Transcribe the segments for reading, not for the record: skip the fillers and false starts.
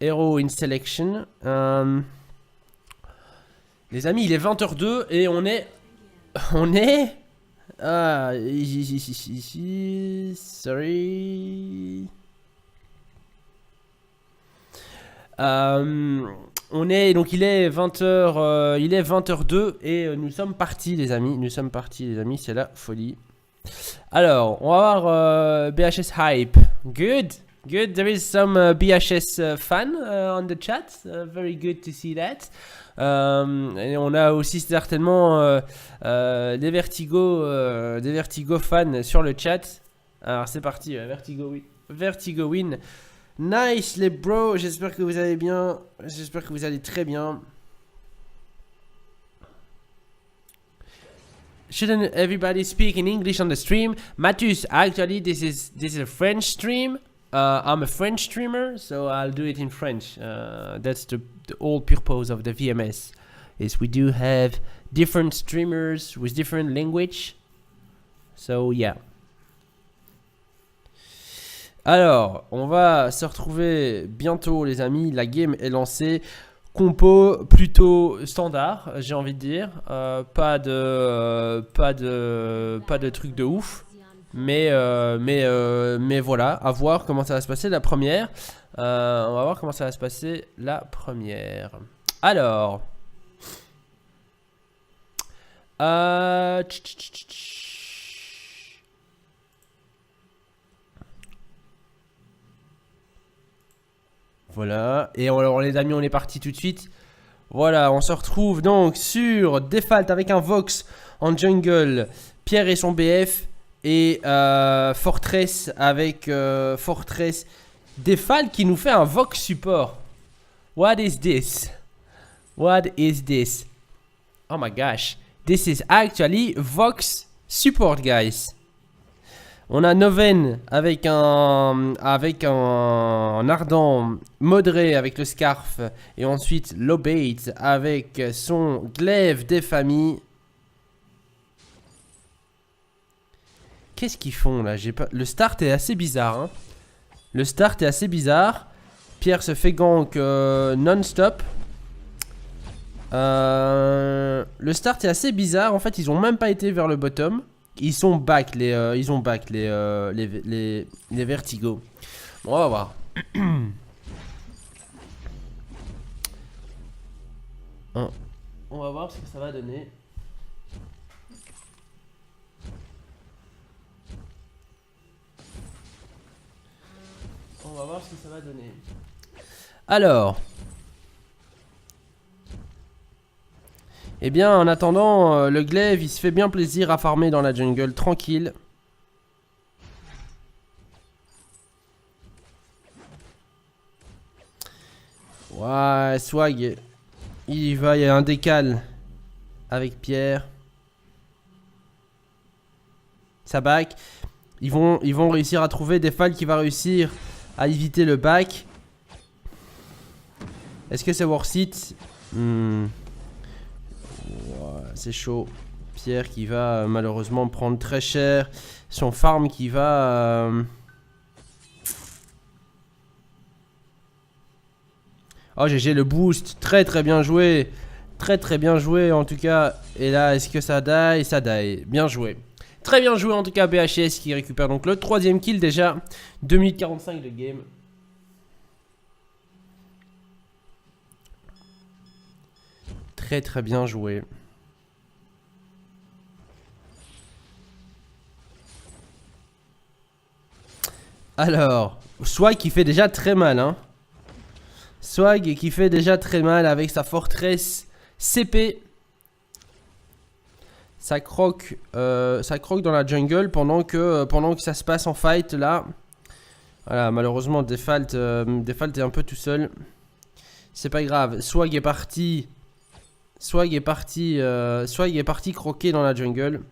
Hero in selection. Les amis, il est 20h02 et on est... On est... Ah... Sorry... on est... Donc il est 20h... il est 20h02 et nous sommes partis les amis. Nous sommes partis les amis, c'est la folie. Alors, on va voir BHS Hype. Good. Good. There is some BHS fan on the chat. Very good to see that. Et on a aussi certainement des Vertigo fans sur le chat. Alors c'est parti, Vertigo win. Vertigo win. Nice les bros, j'espère que vous allez bien. J'espère que vous allez très bien. Shouldn't everybody speak in English on the stream? Mathus, actually this is a French stream. I'm a French streamer, so I'll do it in French. That's the whole purpose of the VMS. Is we do have different streamers with different language. So yeah. Alors, on va se retrouver bientôt les amis. La game est lancée. Compo plutôt standard, j'ai envie de dire. Pas de truc de ouf. Mais voilà, à voir comment ça va se passer la première. On va voir comment ça va se passer la première. Alors. Voilà. Et alors les amis, on est parti tout de suite. Voilà, on se retrouve donc sur Default avec un Vox en jungle. Pierre et son BF. Et Fortress avec Fortress Default qui nous fait un Vox support. What is this? What is this? Oh my gosh. This is actually Vox support, guys. On a Noven avec un ardent modéré avec le scarf. Et ensuite Lobate avec son glaive des familles. Qu'est-ce qu'ils font là? Le start est assez bizarre. Hein. Le start est assez bizarre. Pierre se fait gank non-stop. Le start est assez bizarre. En fait, ils ont même pas été vers le bottom. Ils sont back les Vertigo. Bon, on va voir. On va voir ce que ça va donner. On va voir ce que ça va donner. Alors. Eh bien, en attendant, le glaive, il se fait bien plaisir à farmer dans la jungle, tranquille. Ouais, Swag. Il y a un décal avec Pierre. Ça back. Ils vont réussir à trouver Default qui va réussir à éviter le back. Est-ce que c'est worth it? Ouais, c'est chaud. Pierre qui va malheureusement prendre très cher. Son farm qui va... Oh GG le boost. Très très bien joué. Très très bien joué en tout cas. Et là est-ce que ça die? Ça die. Bien joué. Très bien joué en tout cas BHS qui récupère donc le 3ème kill déjà. 2 minutes 45 de game. Très très bien joué. Alors, Swag qui fait déjà très mal hein. Swag qui fait déjà très mal avec sa Fortress CP. Ça croque dans la jungle pendant que ça se passe en fight là. Voilà, malheureusement Default est un peu tout seul. C'est pas grave. Swag est parti croquer dans la jungle.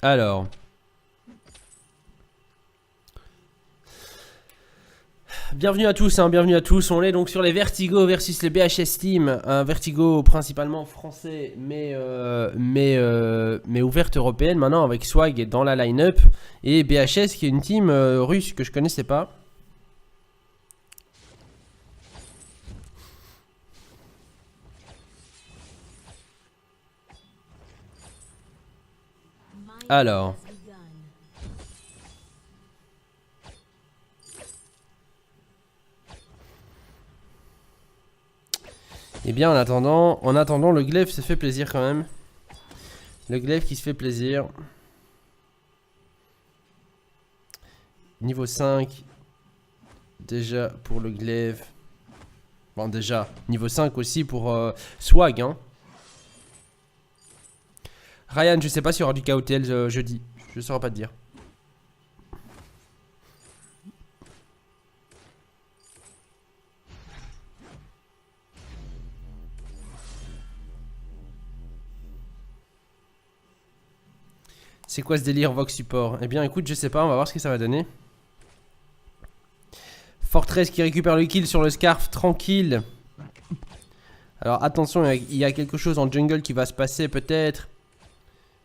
Alors. Bienvenue à tous, bienvenue à tous. On est donc sur les Vertigo versus les BHS Team. Un Vertigo principalement français, mais ouverte européenne maintenant avec Swag dans la line-up. Et BHS qui est une team russe que je connaissais pas. Alors. Eh bien, en attendant, le glaive se fait plaisir quand même. Le glaive qui se fait plaisir. Niveau 5. Déjà pour le glaive. Bon, déjà, niveau 5 aussi pour Swag. Hein. Ryan, je sais pas s'il y aura du KOTL jeudi. Je ne saurais pas te dire. C'est quoi ce délire Vox Support? Eh bien écoute, je sais pas, on va voir ce que ça va donner. Fortress qui récupère le kill sur le Scarf, tranquille. Alors attention, il y a quelque chose en jungle qui va se passer peut-être.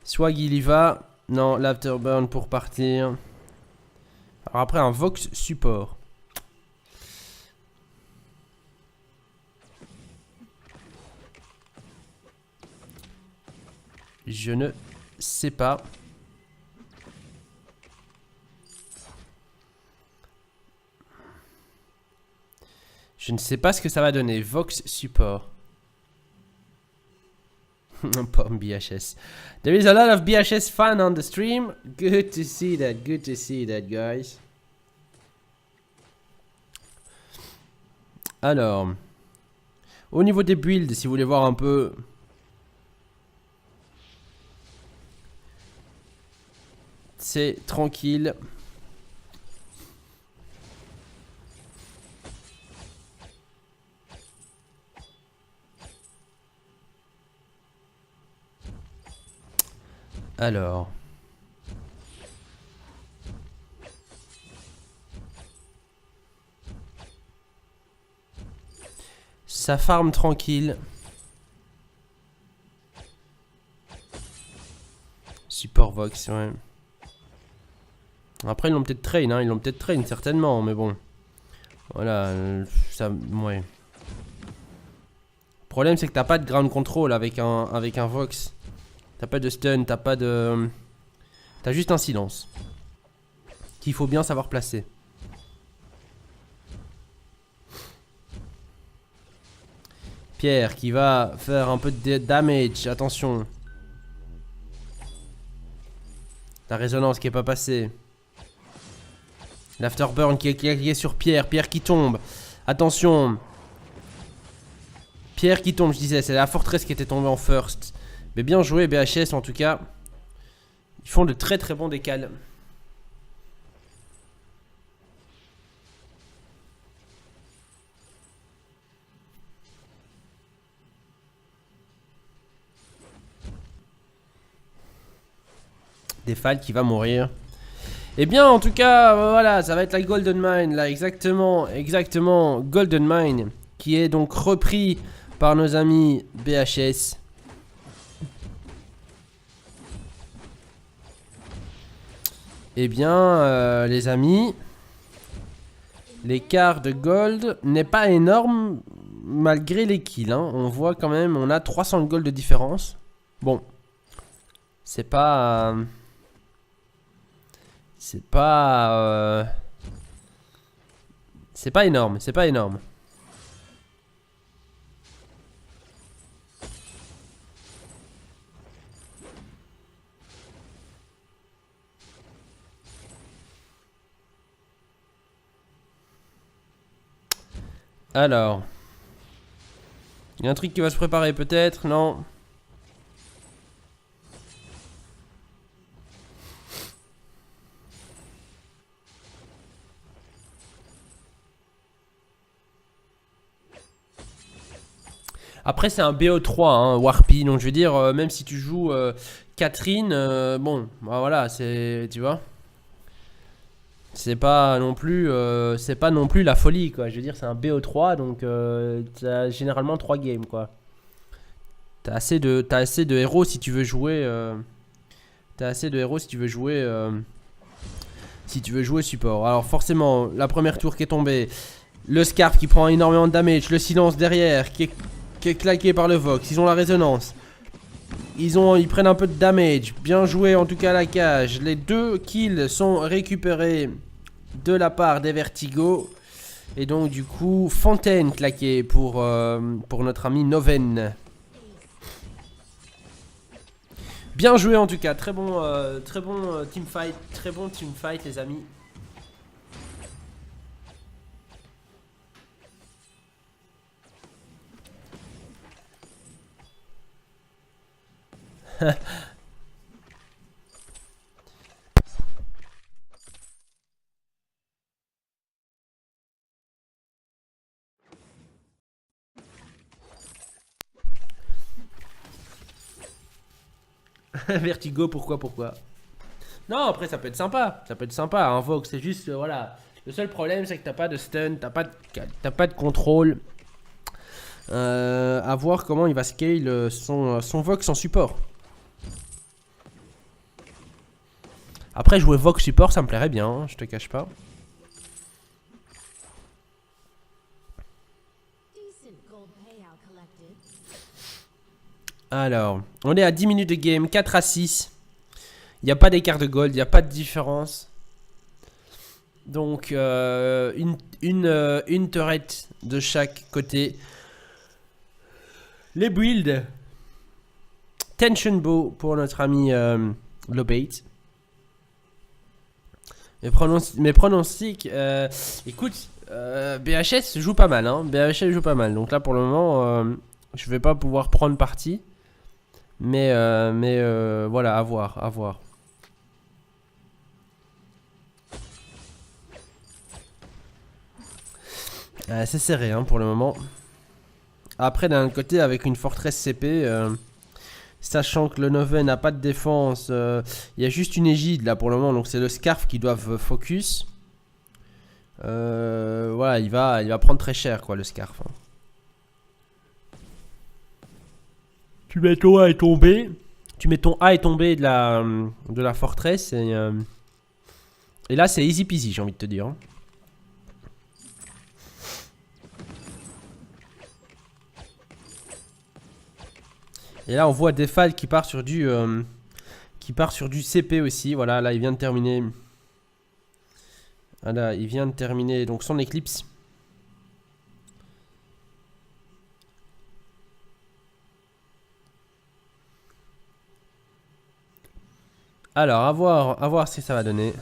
Swag il y va. Non, l'Afterburn pour partir. Alors après un Vox Support. Je ne sais pas. Je ne sais pas ce que ça va donner. Vox Support. Pomme BHS. There is a lot of BHS fan on the stream. Good to see that. Good to see that, guys. Alors. Au niveau des builds, si vous voulez voir un peu. C'est tranquille. Alors. Ça farm tranquille. Support Vox, ouais. Après, ils l'ont peut-être train, hein. Ils l'ont peut-être train, certainement, mais bon. Voilà, ça, ouais. Le problème, c'est que t'as pas de ground control avec un Vox. T'as pas de stun, t'as pas de... T'as juste un silence. Qu'il faut bien savoir placer. Pierre qui va faire un peu de damage, attention. La résonance qui est pas passée. L'afterburn qui est sur Pierre. Pierre qui tombe. Attention. Pierre qui tombe, je disais. C'est la forteresse qui était tombée en first. Mais bien joué BHS en tout cas. Ils font de très très bons décals. Defal qui va mourir. Et bien en tout cas voilà, ça va être la Golden Mine là, exactement Golden Mine qui est donc repris par nos amis BHS. Eh bien les amis, l'écart de gold n'est pas énorme malgré les kills hein. On voit quand même, on a 300 gold de différence. Bon, c'est pas énorme, c'est pas énorme. Alors, il y a un truc qui va se préparer peut-être, non? Après c'est un BO3 hein, Warpy, donc je veux dire même si tu joues Catherine, bon bah voilà, c'est, tu vois, C'est pas non plus la folie, quoi. Je veux dire, c'est un BO3, donc t'as généralement 3 games, quoi. T'as assez de héros si tu veux jouer. T'as assez de héros si tu veux jouer. Si tu veux jouer support. Alors forcément, la première tour qui est tombée, le Scarf qui prend énormément de damage, le silence derrière qui est claqué par le Vox. Ils ont la résonance. Ils prennent un peu de damage. Bien joué en tout cas à la cage. Les 2 kills sont récupérés de la part des Vertigo. Et donc du coup, Fontaine claquée pour notre ami Noven. Bien joué en tout cas, très bon teamfight, très bon teamfight les amis. Vertigo, pourquoi. Non, après ça peut être sympa, un Vox, c'est juste, voilà. Le seul problème c'est que t'as pas de stun, t'as pas de contrôle. À voir comment il va scale son Vox en support. Après jouer Vox support ça me plairait bien, hein, je te cache pas. Alors, on est à 10 minutes de game, 4 à 6. Il n'y a pas d'écart de gold, il n'y a pas de différence. Donc, une turret de chaque côté. Les builds. Tension Bow pour notre ami Lobate. Mes pronostics, écoute, BHS joue pas mal, hein. BHS joue pas mal. Donc là, pour le moment, je vais pas pouvoir prendre parti. Mais voilà, à voir. C'est serré hein, pour le moment. Après, d'un côté, avec une forteresse CP, sachant que le Noven n'a pas de défense, il y a juste une égide là pour le moment. Donc c'est le Scarf qui doivent focus. Voilà, il va prendre très cher quoi le Scarf. Hein. Tu mets ton A et ton B. Tu mets ton A et ton B de la forteresse. Et là, c'est easy peasy, j'ai envie de te dire. Hein. Et là, on voit Defal qui part sur du CP aussi. Voilà, là, il vient de terminer. Voilà, il vient de terminer donc son Eclipse. Alors, à voir ce que ça va donner.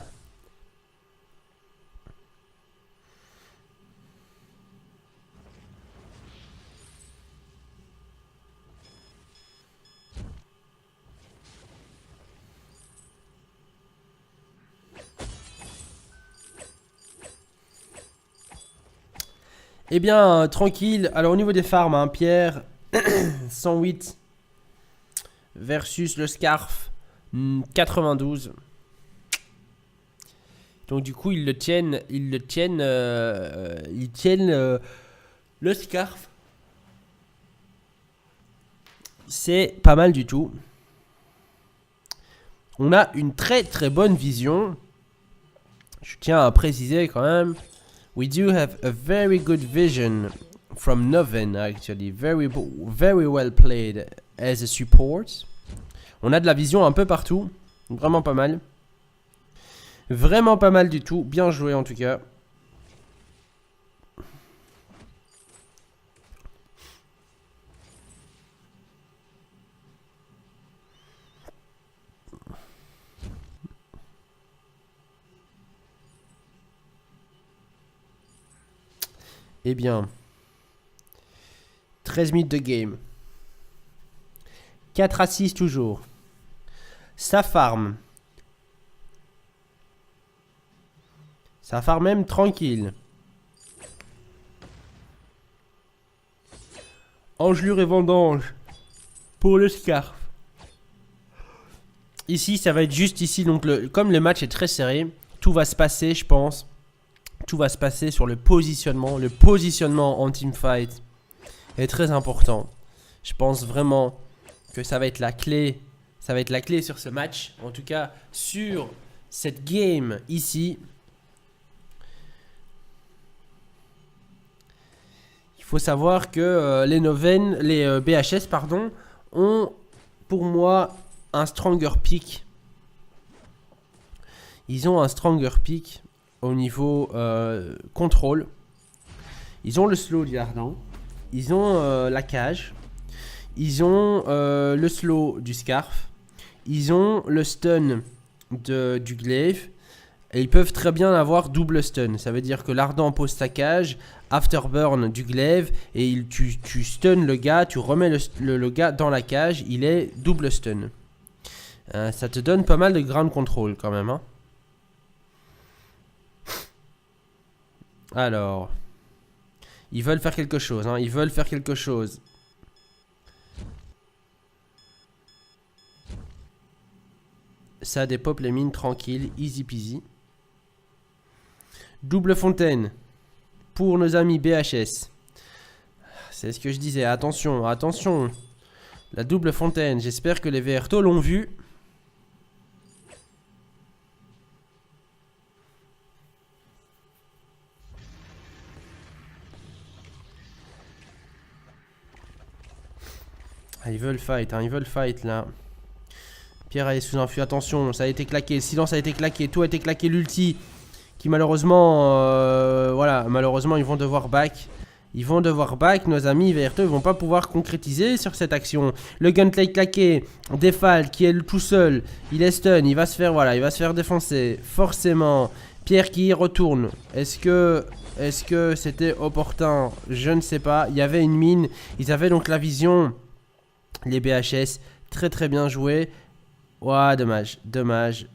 Eh bien, tranquille. Alors, au niveau des farms, hein, Pierre, 108 versus le Scarf, 92. Donc, du coup, ils tiennent le Scarf. C'est pas mal du tout. On a une très très bonne vision. Je tiens à préciser quand même. We do have a very good vision from Noven actually. Very well played as a support. On a de la vision un peu partout. Vraiment pas mal. Vraiment pas mal du tout. Bien joué en tout cas. Eh bien, 13 minutes de game. 4 à 6 toujours. Ça farm. Ça farm même tranquille. Engelure et vendange pour le Scarf. Ici, ça va être juste ici. Donc, comme le match est très serré, tout va se passer, je pense. Tout va se passer sur le positionnement. Le positionnement en teamfight est très important. Je pense vraiment que ça va être la clé. Ça va être la clé sur ce match. En tout cas, sur cette game ici. Il faut savoir que les BHS, pardon, ont pour moi un stronger pick. Ils ont un stronger pick au niveau contrôle. Ils ont le slow du Ardent. Ils ont la cage. Ils ont le slow du Scarf. Ils ont le stun du Glaive. Et ils peuvent très bien avoir double stun. Ça veut dire que l'Ardent pose sa cage, Afterburn du Glaive, et tu stun le gars, tu remets le gars dans la cage, il est double stun. Ça te donne pas mal de ground control quand même. Hein. Alors, ils veulent faire quelque chose. Hein, ils veulent faire quelque chose. Ça dépop les mines tranquille, easy peasy. Double fontaine pour nos amis BHS. C'est ce que je disais. Attention, attention. La double fontaine. J'espère que les VRTO l'ont vu. Ah, ils veulent fight, hein, ils veulent fight là. Pierre est sous infus, attention, ça a été claqué, le silence a été claqué, tout a été claqué, l'ulti. Qui malheureusement, voilà, malheureusement ils vont devoir back. Ils vont devoir back, nos amis VRTO, ils vont pas pouvoir concrétiser sur cette action. Le gunplay claqué, Defal qui est tout seul, il est stun, il va se faire, voilà, il va se faire défoncer, forcément. Pierre qui y retourne, est-ce que c'était opportun? Je ne sais pas, il y avait une mine, ils avaient donc la vision, les BHS, très très bien joué. Ouah, dommage, dommage.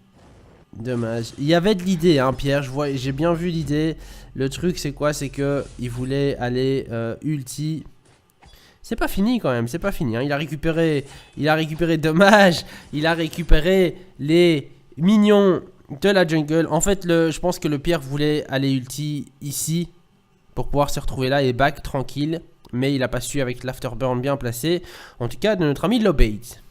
Dommage. Il y avait de l'idée, hein, Pierre. J'ai bien vu l'idée. Le truc, c'est quoi? C'est que il voulait aller ulti. C'est pas fini quand même. C'est pas fini. Hein. Il a récupéré. Dommage. Il a récupéré les minions de la jungle. En fait, je pense que le Pierre voulait aller ulti ici pour pouvoir se retrouver là et back tranquille. Mais il a pas su avec l'afterburn bien placé. En tout cas, de notre ami Lobate.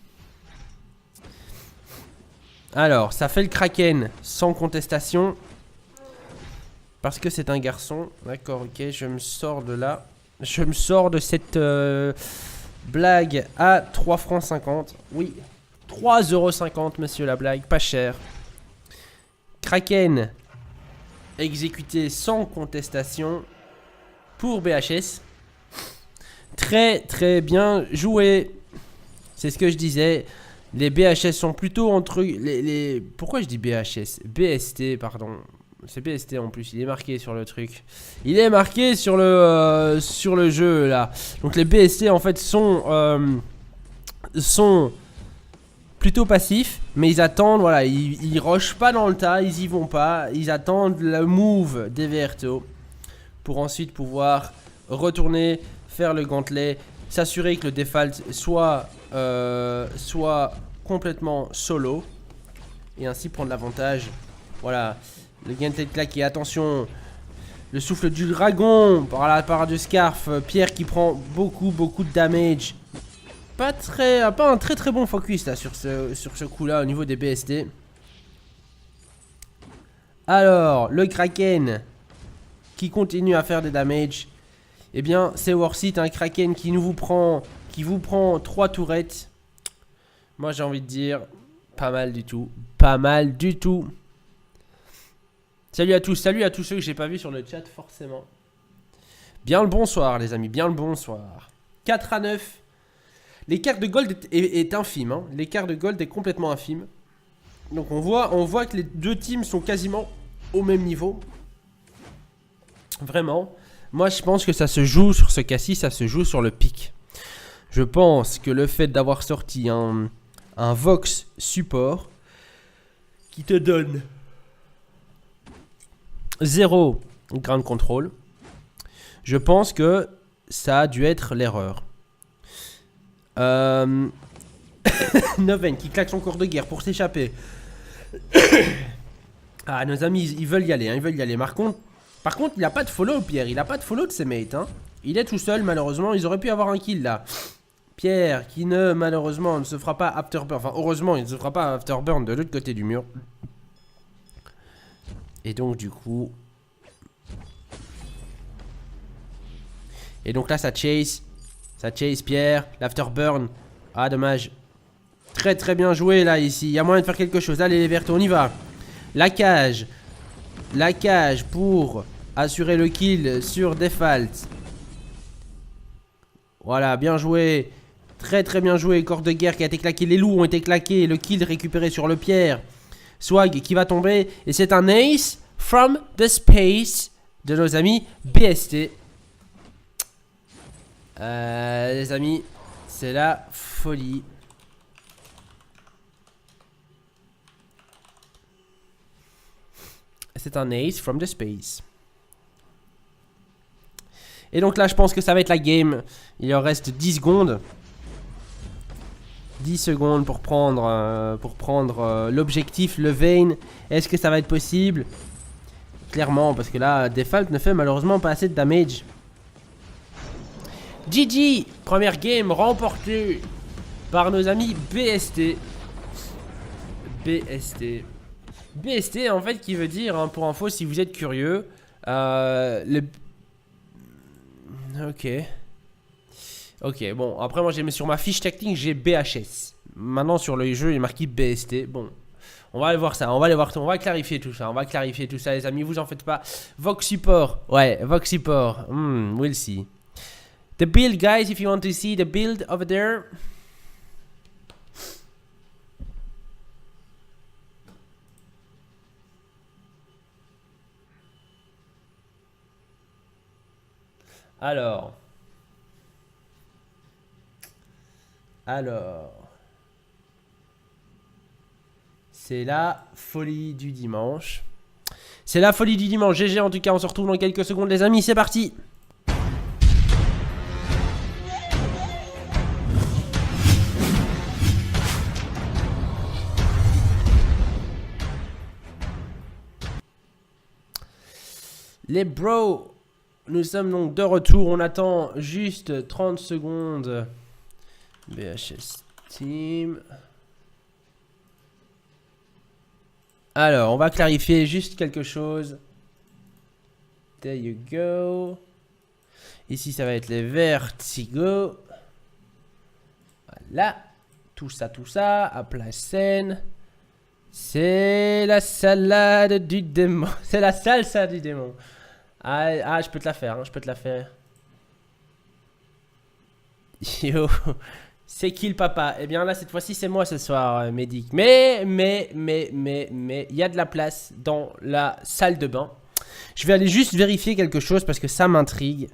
Alors, ça fait le Kraken sans contestation. Parce que c'est un garçon. D'accord, ok, je me sors de là. Je me sors de cette blague à 3 francs 50. Oui, 3,50 €, monsieur, la blague, pas cher. Kraken exécuté sans contestation pour BHS. Très très bien joué. C'est ce que je disais. Les BHS sont plutôt entre Pourquoi je dis BHS? BST, pardon. C'est BST en plus, il est marqué sur le truc. Il est marqué sur le jeu là. Donc les BST en fait sont plutôt passifs, mais ils attendent, voilà, ils rushent pas dans le tas, ils y vont pas, ils attendent le move des VRTO pour ensuite pouvoir retourner, faire le gantelet, s'assurer que le default soit complètement solo et ainsi prendre l'avantage. Voilà, le gantelet claqué, attention, le souffle du dragon par la part du Scarf, Pierre qui prend beaucoup de damage. Pas un très bon focus là sur ce coup là au niveau des BST. Alors, le Kraken qui continue à faire des damage. Eh bien, c'est worth it, un Kraken qui vous prend 3 tourettes. Moi, j'ai envie de dire, pas mal du tout. Pas mal du tout. Salut à tous ceux que j'ai pas vu sur le chat, forcément. Bien le bonsoir, les amis, bien le bonsoir. 4-9. L'écart de gold est infime. Hein. L'écart de gold est complètement infime. Donc, on voit que les deux teams sont quasiment au même niveau. Vraiment. Moi, je pense que ça se joue sur ce cas-ci, ça se joue sur le pic. Je pense que le fait d'avoir sorti un Vox support qui te donne 0 ground control, je pense que ça a dû être l'erreur. Noven qui claque son corps de guerre pour s'échapper. Ah, nos amis, ils veulent y aller, hein, ils veulent y aller. Par contre, il n'a pas de follow, Pierre. Il n'a pas de follow de ses mates. Hein. Il est tout seul, malheureusement. Ils auraient pu avoir un kill, là. Pierre, qui malheureusement, ne se fera pas afterburn. Enfin, heureusement, il ne se fera pas afterburn de l'autre côté du mur. Et donc, du coup... Et donc là, ça chase. Ça chase, Pierre. L'afterburn. Ah, dommage. Très, très bien joué, là, ici. Il y a moyen de faire quelque chose. Allez, les vertes, on y va. La cage. La cage pour assurer le kill sur Default. Voilà, bien joué. Très très bien joué. Corps de guerre qui a été claqué. Les loups ont été claqués. Le kill récupéré sur le Pierre. Swag qui va tomber. Et c'est un ace from the space de nos amis BST. Les amis, c'est la folie. C'est un ace from the space. Et donc là, je pense que ça va être la game. Il en reste 10 secondes. 10 secondes pour prendre l'objectif, le vein. Est-ce que ça va être possible? Clairement, parce que là, Default ne fait malheureusement pas assez de damage. GG, première game remportée par nos amis BST. BST en fait qui veut dire, hein, pour info si vous êtes curieux, Ok, bon, après moi j'ai sur ma fiche technique j'ai BHS. Maintenant sur le jeu il est marqué BST. Bon, on va aller voir ça, on va clarifier tout ça, les amis, vous en faites pas. Vox support, ouais, Vox support, we'll see. The build, guys, if you want to see the build over there. Alors. C'est la folie du dimanche. C'est la folie du dimanche. GG en tout cas, on se retrouve dans quelques secondes les amis, c'est parti. Les bros, nous sommes donc de retour. On attend juste 30 secondes. BHS Team. Alors, on va clarifier juste quelque chose. There you go. Ici, ça va être les Vertigo. Voilà. Tout ça. À Placène. C'est la salade du démon. C'est la salsa du démon. Ah, je peux te la faire, hein, Yo, c'est qui le papa? Eh bien là, cette fois-ci, c'est moi ce soir, Médic. Mais, il y a de la place dans la salle de bain. Je vais aller juste vérifier quelque chose parce que ça m'intrigue.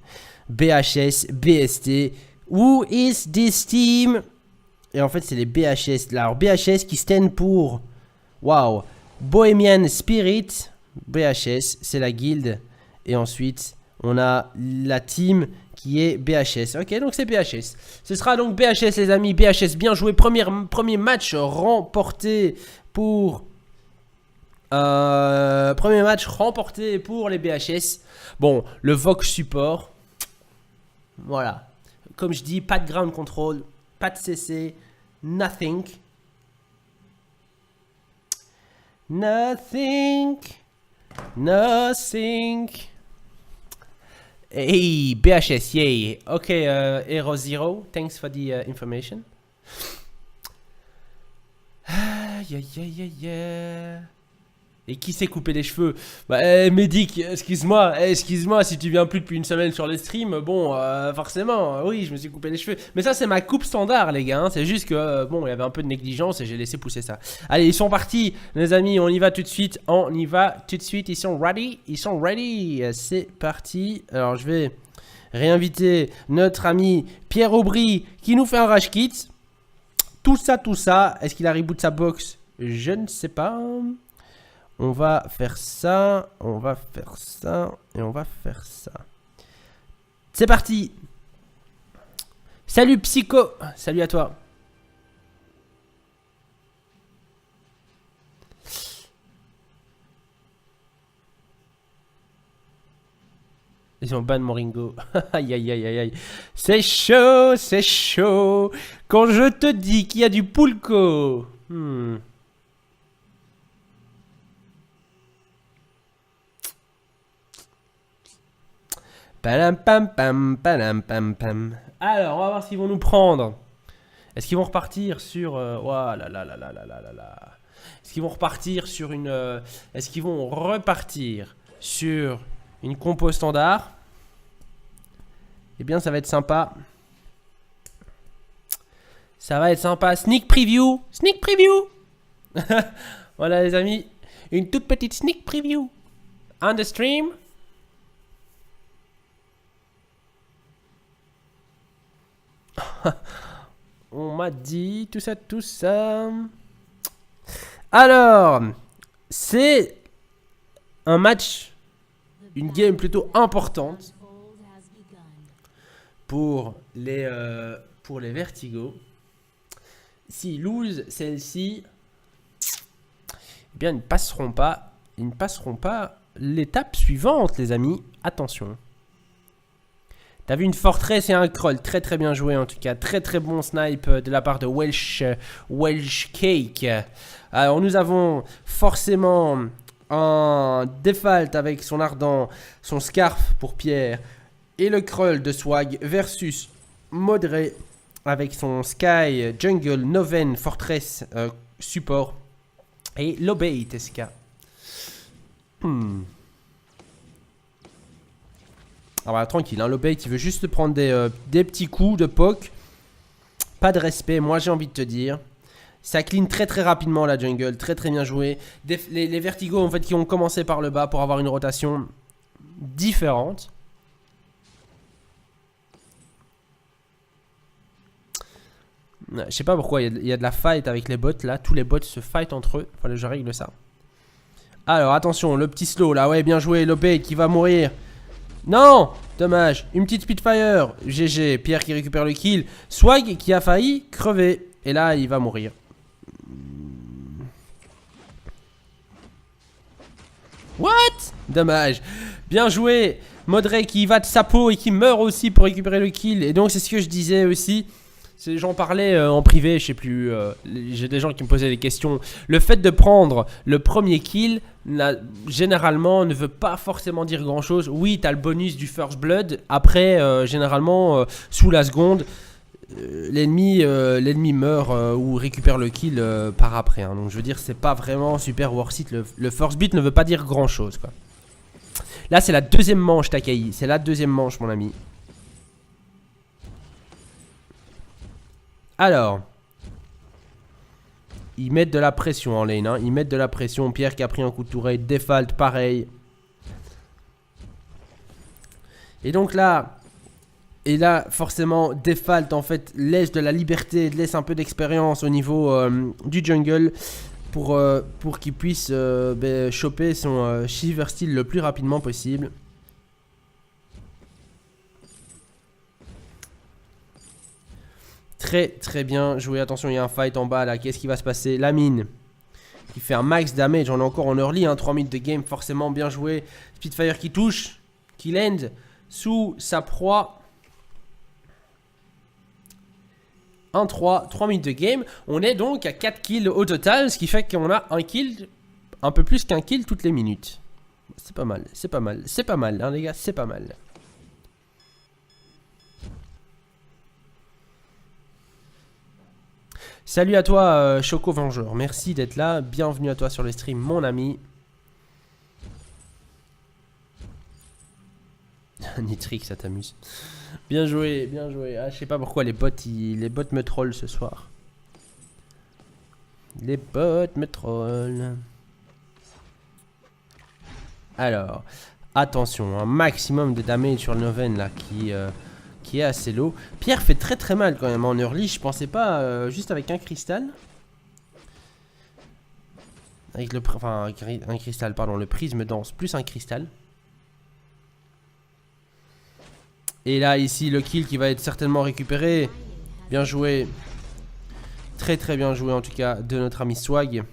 BHS, BST. Who is this team? Et en fait, c'est les BHS. Là, alors, BHS qui stand pour... Wow. Bohemian Spirit. BHS, c'est la guilde. Et ensuite, on a la team qui est BHS. Ok, donc c'est BHS. Ce sera donc BHS, les amis. BHS, bien joué. Premier match remporté pour... premier match remporté pour les BHS. Bon, le Vox support. Voilà. Comme je dis, pas de ground control, pas de CC, nothing. Hey, BHS, yay. Ok, Hero Zero, thanks for the information. Et qui s'est coupé les cheveux? Bah, Médic, excuse-moi si tu viens plus depuis une semaine sur les streams. Bon, forcément, oui, je me suis coupé les cheveux. Mais ça, c'est ma coupe standard, les gars. Hein. C'est juste que, bon, il y avait un peu de négligence et j'ai laissé pousser ça. Allez, ils sont partis, les amis. On y va tout de suite. Ils sont ready. C'est parti. Alors, je vais réinviter notre ami Pierre Aubry qui nous fait un rage kit. Tout ça. Est-ce qu'il a reboot sa box? Je ne sais pas. On va faire ça, et on va faire ça. C'est parti. Salut Psycho. Salut à toi. Ils ont ban Moringo. Aïe aïe aïe aïe aïe. C'est chaud, c'est chaud. Quand je te dis qu'il y a du Poulco. Palam pam pam, palam pam pam. Alors, on va voir s'ils vont nous prendre. Est-ce qu'ils vont repartir sur... oh là là là là là là là là. Est-ce qu'ils vont repartir sur une... Est-ce qu'ils vont repartir sur une compo standard? Eh bien, ça va être sympa. Ça va être sympa. Sneak preview. Sneak preview. Voilà, les amis. Une toute petite sneak preview. On the stream. On m'a dit tout ça, tout ça. Alors, c'est un match, une game plutôt importante pour les Vertigo. S'ils lose celle-ci, eh bien, ils ne passeront pas l'étape suivante, les amis. Attention. T'as vu une forteresse et un crawl, très très bien joué en tout cas, très très bon snipe de la part de Welsh Cake. Alors nous avons forcément un default avec son ardent, son scarf pour Pierre et le crawl de Swag versus Modré avec son Sky, Jungle, Noven, Fortress, support et Lobey TSK. Ah bah tranquille, hein, Lobey il veut juste prendre des petits coups de poke. Pas de respect, moi j'ai envie de te dire. Ça clean très très rapidement la jungle, très très bien joué. Les Vertigo en fait qui ont commencé par le bas pour avoir une rotation différente. Je sais pas pourquoi, il y a de la fight avec les bots là. Tous les bots se fight entre eux. Fallait que je règle ça. Alors attention, le petit slow là, ouais bien joué. Lobey qui va mourir. Non, dommage. Une petite Spitfire. GG. Pierre qui récupère le kill. Swag qui a failli crever. Et là, il va mourir. What? Dommage. Bien joué. Modré qui va de sa peau et qui meurt aussi pour récupérer le kill. Et donc, c'est ce que je disais aussi. J'en parlais en privé, je sais plus. J'ai des gens qui me posaient des questions. Le fait de prendre le premier kill, généralement, ne veut pas forcément dire grand chose. Oui, tu as le bonus du first blood. Après, généralement, sous la seconde, l'ennemi meurt ou récupère le kill par après. Hein. Donc, je veux dire, c'est pas vraiment super worth it. Le first beat ne veut pas dire grand chose, quoi. Là, c'est la deuxième manche, Takai. C'est la deuxième manche, mon ami. Alors, ils mettent de la pression en lane, hein. Ils mettent de la pression. Pierre qui a pris un coup de tourelle, default, pareil. Et donc là, forcément, default en fait laisse de la liberté, laisse un peu d'expérience au niveau du jungle pour qu'il puisse choper son Shiver Steel le plus rapidement possible. Très très bien joué. Attention, il y a un fight en bas là. Qu'est-ce qui va se passer? La mine qui fait un max damage. On est encore en early, hein, 3 minutes de game. Forcément bien joué. Spitfire qui touche, qui land sous sa proie. 1-3, 3 minutes de game. On est donc à 4 kills au total. Ce qui fait qu'on a un kill, un peu plus qu'un kill toutes les minutes. C'est pas mal, c'est pas mal, c'est pas mal, hein, les gars, c'est pas mal. Salut à toi Choco Vengeur, merci d'être là, bienvenue à toi sur le stream mon ami. Nitric, ça t'amuse. Bien joué, bien joué. Ah, je sais pas pourquoi les bots me trollent ce soir. Les bots me trollent. Alors, attention, un maximum de damage sur le Noven là qui est assez low. Pierre fait très très mal quand même en early. Je pensais pas juste avec un cristal. Avec le un cristal, pardon, le prisme dense plus un cristal. Et là ici le kill qui va être certainement récupéré. Bien joué. Très très bien joué en tout cas de notre ami Swag.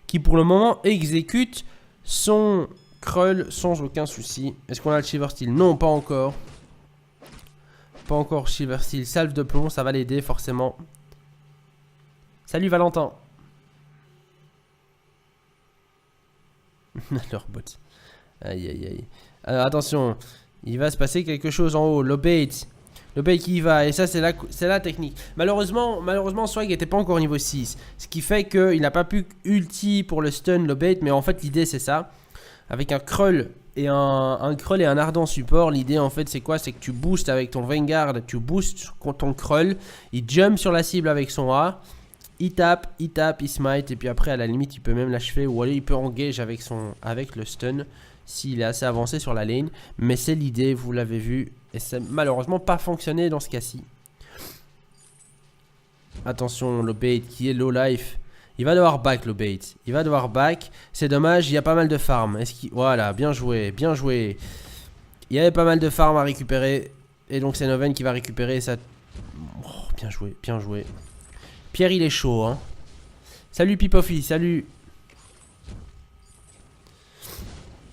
Qui pour le moment exécute son Krull sans aucun souci. Est-ce qu'on a le Shiver Steel? Non, pas encore. Pas encore Shiver Steel. Salve de plomb, ça va l'aider forcément. Salut Valentin. Leur bot. Aïe aïe aïe. Alors attention, il va se passer quelque chose en haut. Lobate. Lobate qui y va. Et ça c'est la technique. Malheureusement Swag n'était pas encore niveau 6. Ce qui fait qu'il n'a pas pu ulti pour le stun Lobate. Mais en fait l'idée c'est ça. Avec un Krull et un Krull et un ardent support. L'idée en fait c'est quoi? C'est que tu boostes avec ton Vanguard. Tu boostes ton Krull. Il jump sur la cible avec son A. Il tape, il smite. Et puis après à la limite il peut même l'achever. Ou aller il peut engage avec le stun. S'il est assez avancé sur la lane. Mais c'est l'idée, vous l'avez vu. Et ça n'a malheureusement pas fonctionné dans ce cas-ci. Attention, Lobate qui est low life. Il va devoir back, Lobate. Il va devoir back. C'est dommage, il y a pas mal de farm. Voilà, bien joué, bien joué. Il y avait pas mal de farm à récupérer. Et donc c'est Noven qui va récupérer ça. Oh, bien joué, bien joué. Pierre, il est chaud, hein. Salut Pipofi, salut.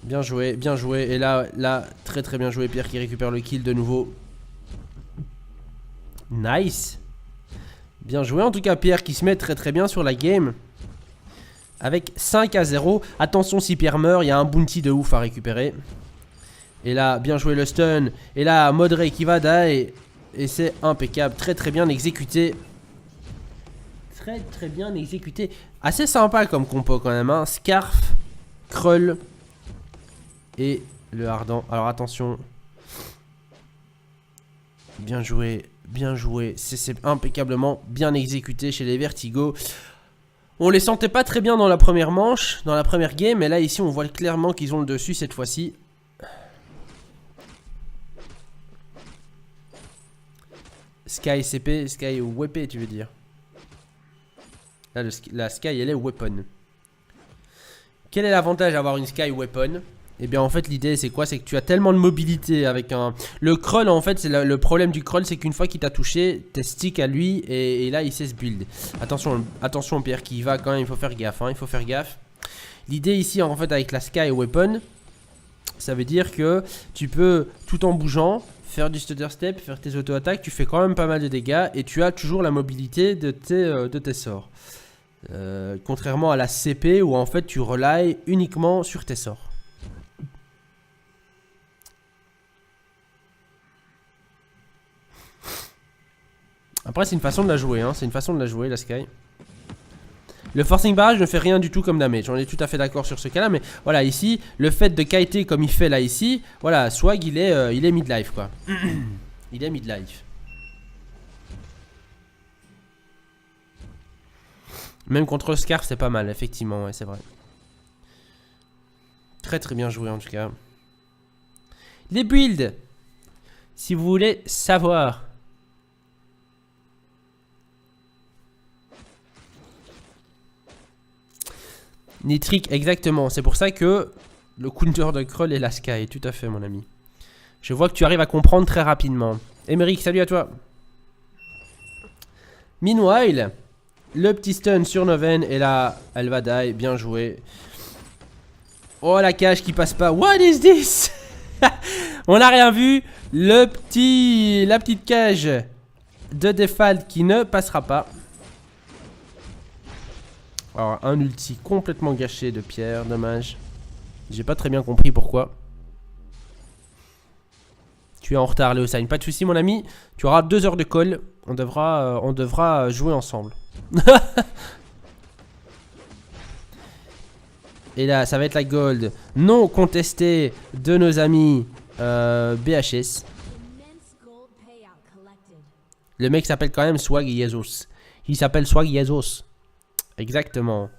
Bien joué, bien joué. Et là, très très bien joué. Pierre qui récupère le kill de nouveau. Nice. Bien joué en tout cas Pierre qui se met très très bien sur la game. Avec 5-0. Attention si Pierre meurt, il y a un bounty de ouf à récupérer. Et là, bien joué le stun. Et là, Modray qui va die. Et c'est impeccable. Très très bien exécuté. Très très bien exécuté. Assez sympa comme compo quand même, hein. Scarf, Krull et le ardent. Alors attention. Bien joué, bien joué. C'est impeccablement bien exécuté chez les Vertigo. On les sentait pas très bien dans la première manche, dans la première game. Mais là ici on voit clairement qu'ils ont le dessus cette fois-ci. Sky CP, Sky WP tu veux dire. Là la Sky elle est weapon. Quel est l'avantage d'avoir une Sky weapon? Et bien en fait l'idée c'est quoi? C'est que tu as tellement de mobilité avec un... Le Krull en fait c'est le problème du Krull, c'est qu'une fois qu'il t'a touché, t'es stick à lui et là il sait se build. Attention, attention Pierre qui y va quand même, il faut faire gaffe, hein, il faut faire gaffe. L'idée ici en fait avec la Sky Weapon, ça veut dire que tu peux tout en bougeant faire du stutter step, faire tes auto-attaques, tu fais quand même pas mal de dégâts et tu as toujours la mobilité de tes sorts. Contrairement à la CP où en fait tu relies uniquement sur tes sorts. Après c'est une façon de la jouer, hein. C'est une façon de la jouer la Sky. Le forcing barrage ne fait rien du tout comme damage, on est tout à fait d'accord sur ce cas là. Mais voilà ici, le fait de kiter comme il fait là ici, voilà, Swag il est mid-life quoi. Il est mid-life. Même contre Scarf c'est pas mal, effectivement, ouais c'est vrai. Très très bien joué en tout cas. Les builds, si vous voulez savoir. Nitric, exactement. C'est pour ça que le counter de Krull est la Sky. Tout à fait, mon ami. Je vois que tu arrives à comprendre très rapidement. Émeric, salut à toi. Meanwhile, le petit stun sur Noven. Et là, elle va die. Bien joué. Oh, la cage qui passe pas. What is this? On n'a rien vu. La petite cage de Default qui ne passera pas. Alors un ulti complètement gâché de Pierre, dommage. J'ai pas très bien compris pourquoi. Tu es en retard Léosine, pas de soucis mon ami. Tu auras 2 heures de call. On devra jouer ensemble. Et là ça va être la gold non contestée de nos amis BHS. Le mec s'appelle quand même Swag Jesus. Il s'appelle Swag Jesus. Exactement.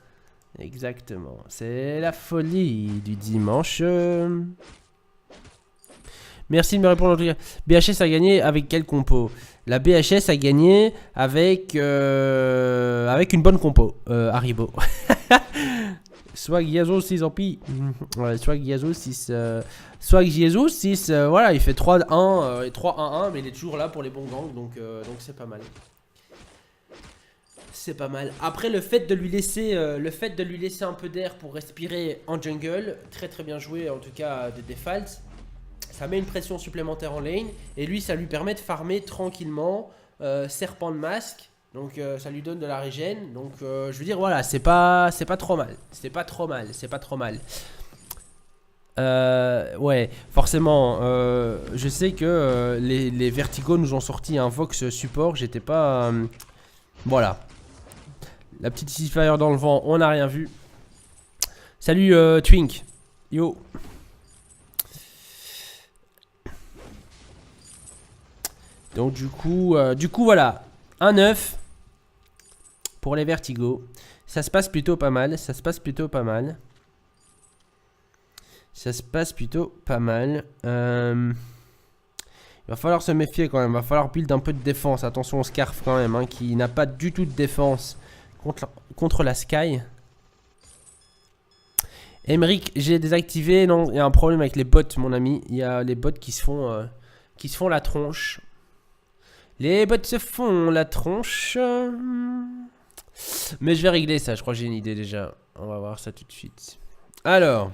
Exactement. C'est la folie du dimanche. Merci de me répondre en tout cas. BHS a gagné avec quel compo? La BHS a gagné avec une bonne compo. Haribo. Swag Jesus 6 en pi. Ouais, Swag Jesus 6. Swag Jesus 6. Voilà, il fait 3-1 et 3-1-1. Mais il est toujours là pour les bons gangs. Donc c'est pas mal. C'est pas mal. Après, le fait de lui laisser un peu d'air pour respirer en jungle, très très bien joué en tout cas de Default. Ça met une pression supplémentaire en lane. Et lui, ça lui permet de farmer tranquillement. Serpent de masque. Donc ça lui donne de la régène. Donc je veux dire, voilà, c'est pas trop mal. C'est pas trop mal. C'est pas trop mal. Ouais, forcément. Je sais que les Vertigo nous ont sorti un Vox support. J'étais pas. Voilà. La petite Ceasefire dans le vent, on n'a rien vu. Salut Twink. Yo. Donc du coup voilà. 1-9 pour les Vertigo. Ça se passe plutôt pas mal. Ça se passe plutôt pas mal. Ça se passe plutôt pas mal. Il va falloir se méfier quand même. Il va falloir build un peu de défense. Attention au Scarf quand même, hein, qui n'a pas du tout de défense contre la Sky. Emeric, j'ai désactivé. Non, il y a un problème avec les bots, mon ami. Il y a les bots qui se font la tronche. Les bots se font la tronche. Mais je vais régler ça. Je crois que j'ai une idée déjà. On va voir ça tout de suite. Alors.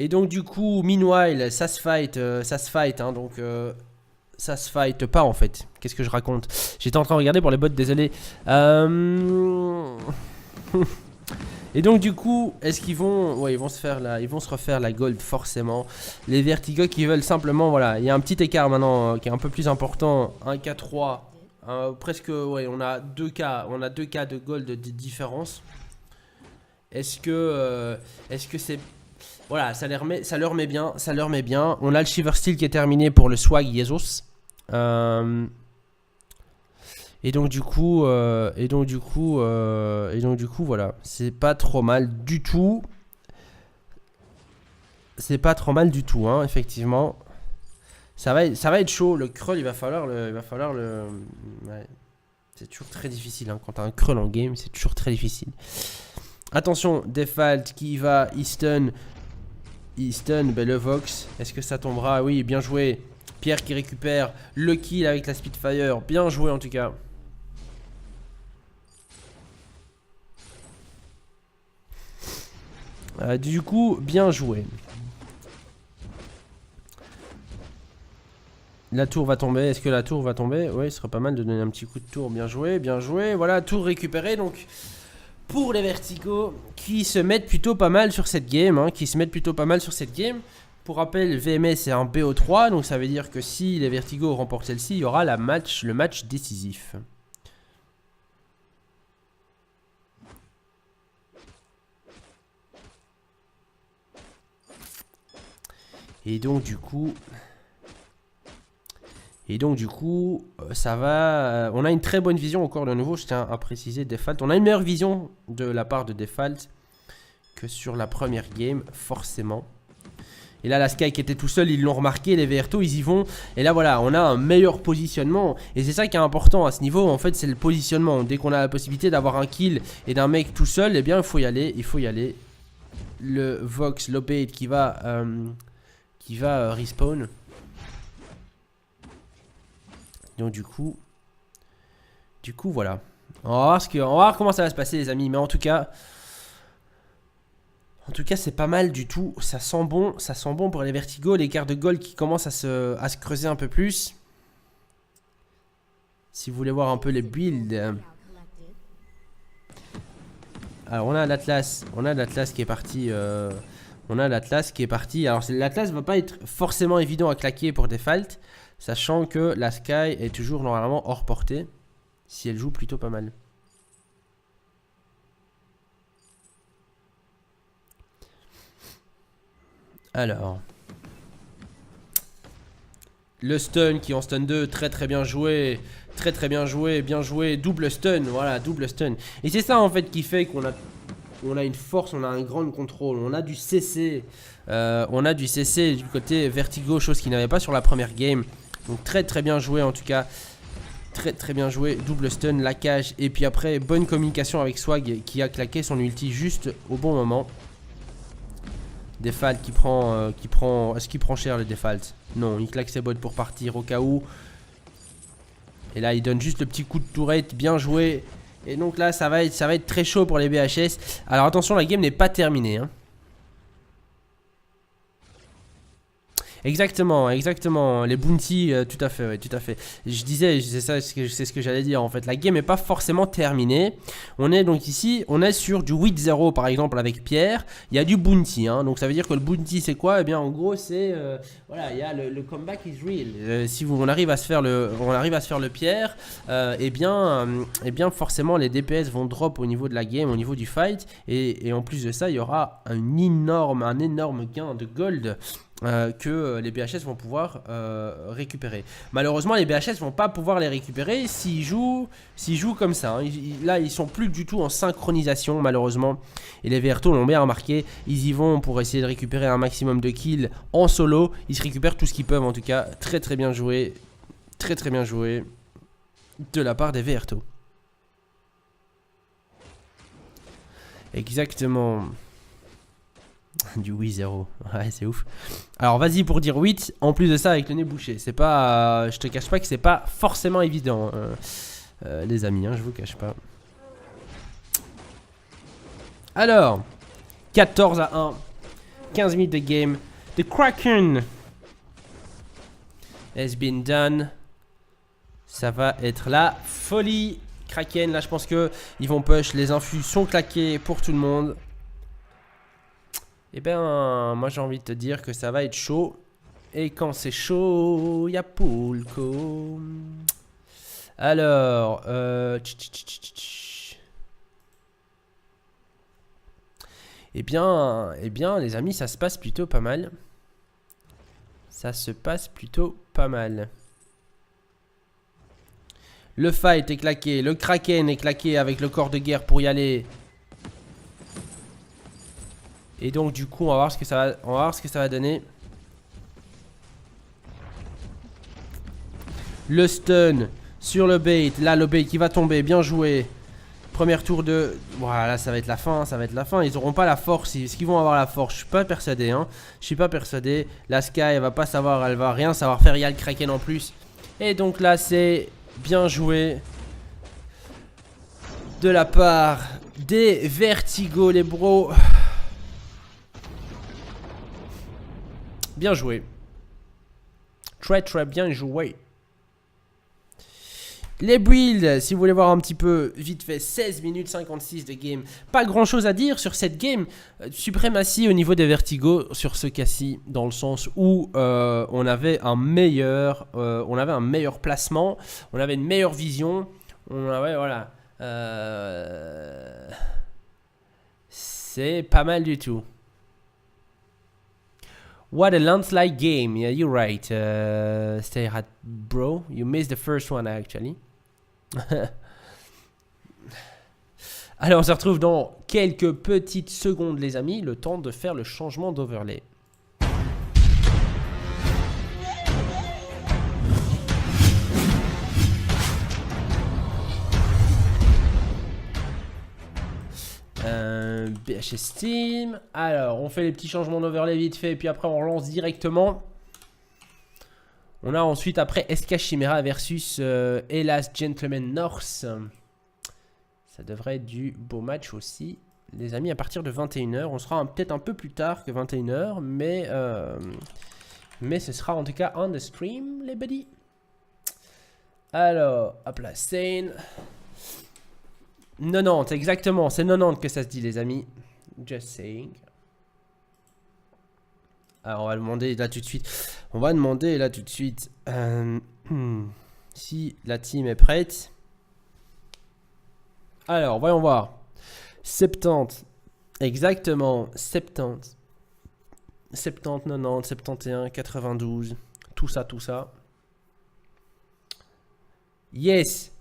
Et donc du coup, meanwhile, ça se fight, hein, donc ça se fight pas en fait. Qu'est-ce que je raconte? J'étais en train de regarder pour les bots, désolé. Et donc du coup, est-ce qu'ils vont, ouais, ils vont se refaire la gold forcément. Les Vertigo qui veulent simplement, voilà, il y a un petit écart maintenant qui est un peu plus important, 1K3, presque, ouais, on a 2K de gold de différence. Est-ce que c'est... Voilà, ça leur met bien, On a le Shiver Steel qui est terminé pour le swag Jesus. Et donc du coup, voilà. C'est pas trop mal du tout. C'est pas trop mal du tout, hein, effectivement. Ça va être chaud. Le crawl, il va falloir le... Ouais. C'est toujours très difficile, hein. Quand t'as un crawl en game, c'est toujours très difficile. Attention, Default qui va Easton, ben le Vox. Est-ce que ça tombera? Oui, bien joué. Pierre qui récupère le kill avec la Spitfire. Bien joué en tout cas. Du coup, bien joué. La tour va tomber. Est-ce que la tour va tomber? Oui, ce serait pas mal de donner un petit coup de tour. Bien joué, bien joué. Voilà, tour récupéré. Donc, pour les Vertigo qui se mettent plutôt pas mal sur cette game. Hein, Pour rappel, VMS est un BO3. Donc, ça veut dire que si les Vertigo remportent celle-ci, il y aura le match décisif. Et donc du coup, ça va. On a une très bonne vision encore de nouveau. Je tiens à préciser Default. On a une meilleure vision de la part de Default que sur la première game, forcément. Et là, la Sky qui était tout seul, ils l'ont remarqué. Les Verto, ils y vont. Et là, voilà, on a un meilleur positionnement. Et c'est ça qui est important à ce niveau. En fait, c'est le positionnement. Dès qu'on a la possibilité d'avoir un kill et d'un mec tout seul, eh bien, il faut y aller. Le Vox Lopate qui va respawn. Donc du coup voilà. On va voir comment ça va se passer les amis. Mais en tout cas c'est pas mal du tout. Ça sent bon pour les Vertigo. L'écart de gold qui commence à se creuser un peu plus. Si vous voulez voir un peu les builds. Alors on a l'Atlas qui est parti. Alors l'Atlas va pas être forcément évident à claquer pour Default, sachant que la Sky est toujours normalement hors portée, si elle joue plutôt pas mal. Alors. Le stun qui en stun 2, très bien joué. Bien joué, double stun, voilà, double stun. Et c'est ça en fait qui fait qu'on a une force, on a un grand contrôle, on a du CC. Du côté Vertigo, chose qu'il n'avait pas sur la première game. Donc très bien joué en tout cas Très très bien joué, double stun, la cage. Et puis après, bonne communication avec Swag qui a claqué son ulti juste au bon moment. Default qui prend... Est-ce qu'il prend cher le Default? Non, il claque ses bottes pour partir au cas où. Et là, il donne juste le petit coup de tourette, bien joué. Et donc là, ça va être très chaud pour les BHS. Alors attention, la game n'est pas terminée, hein. Exactement, exactement. Les bounty, tout à fait, ouais, tout à fait. Je disais, c'est ce que j'allais dire en fait. La game n'est pas forcément terminée. On est donc ici, on est sur du 8-0 par exemple avec Pierre. Il y a du bounty, hein. Donc ça veut dire que le bounty c'est quoi? Eh bien en gros c'est, voilà, il y a le comeback is real. Si on arrive à se faire le Pierre, eh bien forcément les DPS vont drop au niveau de la game, au niveau du fight. Et en plus de ça, il y aura un énorme gain de gold. Que les BHS vont pouvoir récupérer. Malheureusement, les BHS vont pas pouvoir les récupérer s'ils jouent comme ça, hein. Là, ils sont plus du tout en synchronisation, malheureusement. Et les Vertos l'ont bien remarqué. Ils y vont pour essayer de récupérer un maximum de kills en solo. Ils se récupèrent tout ce qu'ils peuvent, en tout cas. Très très bien joué. Très très bien joué de la part des Vertos. Exactement. Du 8-0, ouais c'est ouf. Alors vas-y pour dire 8, en plus de ça avec le nez bouché. C'est pas, je te cache pas que c'est pas forcément évident, les amis, hein, je vous cache pas. Alors, 14-1, 15 minutes de game. The Kraken has been done. Ça va être la folie. Kraken, là je pense que ils vont push, les infus sont claqués pour tout le monde. Eh ben, moi j'ai envie de te dire que ça va être chaud. Et quand c'est chaud, il y a Poulco. Alors, eh bien, les amis, ça se passe plutôt pas mal. Ça se passe plutôt pas mal. Le fight est claqué, le Kraken est claqué avec le corps de guerre pour y aller. Et donc du coup on va voir ce que ça va donner. Le stun sur le bait. Là le bait qui va tomber. Bien joué. Premier tour de... Voilà, ça va être la fin. Ça va être la fin. Ils n'auront pas la force. Est-ce qu'ils vont avoir la force? Je suis pas persuadé, hein. Je suis pas persuadé. La Sky elle va pas savoir. Elle va rien savoir faire. Il y a le Kraken en plus. Et donc là c'est bien joué de la part des Vertigo les bros. Bien joué. Très très bien joué. Les builds, si vous voulez voir un petit peu, vite fait, 16 minutes 56 de game. Pas grand chose à dire sur cette game. Suprématie au niveau des Vertigo sur ce cas-ci, dans le sens où on avait un meilleur placement, on avait une meilleure vision, on avait, voilà. C'est pas mal du tout. What a landslide game. Yeah, you're right. Stay hot, bro. You missed the first one, actually. Alors, on se retrouve dans quelques petites secondes, les amis. Le temps de faire le changement d'overlay. BHS Team. Alors, on fait les petits changements d'overlay vite fait. Et puis après, on relance directement. On a ensuite après SK Chimera versus Hélas Gentleman North. Ça devrait être du beau match aussi. Les amis, à partir de 21 h. On sera peut-être un peu plus tard que 21 h. Mais ce sera en tout cas on the stream, les buddies. Alors, hop là, Sane. 90, exactement. C'est 90 que ça se dit, les amis. Just saying. Alors, on va demander là tout de suite. On va demander là tout de suite si la team est prête. Alors, voyons voir. 70. Exactement. 70. 70, 90, 71, 92. Tout ça, tout ça. Yes.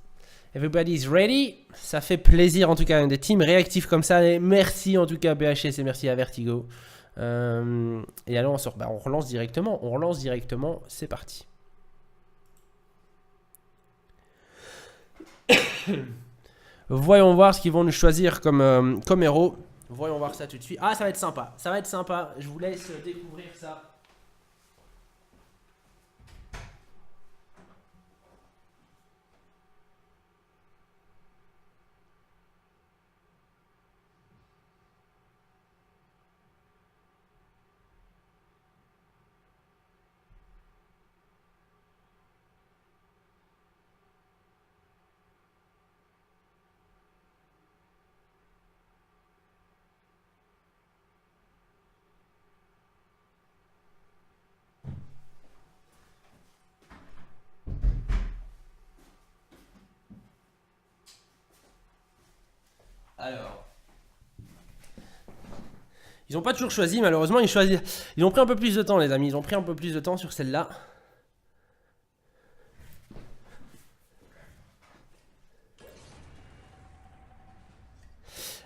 Everybody's ready. Ça fait plaisir en tout cas, des teams réactifs comme ça. Et merci en tout cas BHS et merci à Vertigo. Et alors on relance directement. C'est parti. Voyons voir ce qu'ils vont nous choisir comme héros. Voyons voir ça tout de suite. Ah, ça va être sympa. Ça va être sympa. Je vous laisse découvrir ça. Alors. Ils n'ont pas toujours choisi, malheureusement. Ils ont pris un peu plus de temps, les amis. Ils ont pris un peu plus de temps sur celle-là.